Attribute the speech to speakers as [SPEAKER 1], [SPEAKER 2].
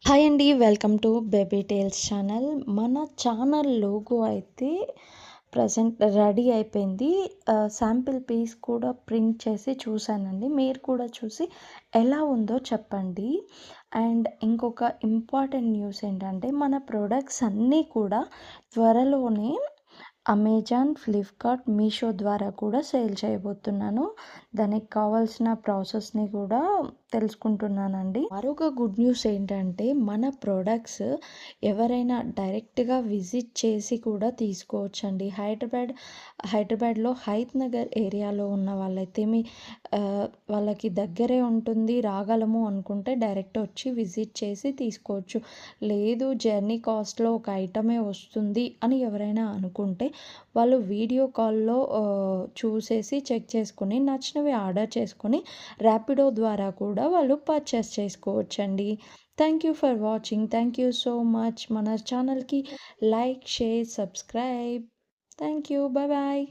[SPEAKER 1] Hi అండి. Welcome to baby tales channel. మన channel logo అయితే ప్రెజెంట్ రెడీ అయిపోయింది. శాంపిల్ పీస్ కూడా ప్రింట్ చేసి చూశానండి. మీరు కూడా చూసి ఎలా ఉందో చెప్పండి. అండ్ ఇంకొక ఇంపార్టెంట్ న్యూస్ ఏంటంటే, మన ప్రొడక్ట్స్ అన్నీ కూడా త్వరలోనే అమెజాన్, ఫ్లిప్‌కార్ట్, మీషో ద్వారా కూడా సేల్ చేయబోతున్నాను. దానికి కావాల్సిన ప్రాసెస్‌ని కూడా తెలుసుకుంటున్నానండి. మరొక గుడ్ న్యూస్ ఏంటంటే, మన ప్రొడక్ట్స్ ఎవరైనా డైరెక్ట్‌గా విజిట్ చేసి కూడా తీసుకోవచ్చండి. హైదరాబాద్‌లో హయత్ నగర్ ఏరియాలో ఉన్న వాళ్ళైతే వాళ్ళకి దగ్గరే ఉంటుంది, రాగలము అనుకుంటే డైరెక్ట్ వచ్చి విజిట్ చేసి తీసుకోవచ్చు. లేదు జర్నీ కాస్ట్‌లో ఒక ఐటమే వస్తుంది అని ఎవరైనా అనుకుంటే వాళ్ళు వీడియో కాల్‌లో చూసేసి చెక్ చేసుకొని నచ్చినవి ఆర్డర్ చేసుకొని ర్యాపిడో ద్వారా కూడా వాళ్ళు పర్చేస్ చేసుకోవచ్చండి. Thank you for watching. Thank you so much. మన ఛానల్‌కి like, share, subscribe. Thank you. Bye bye.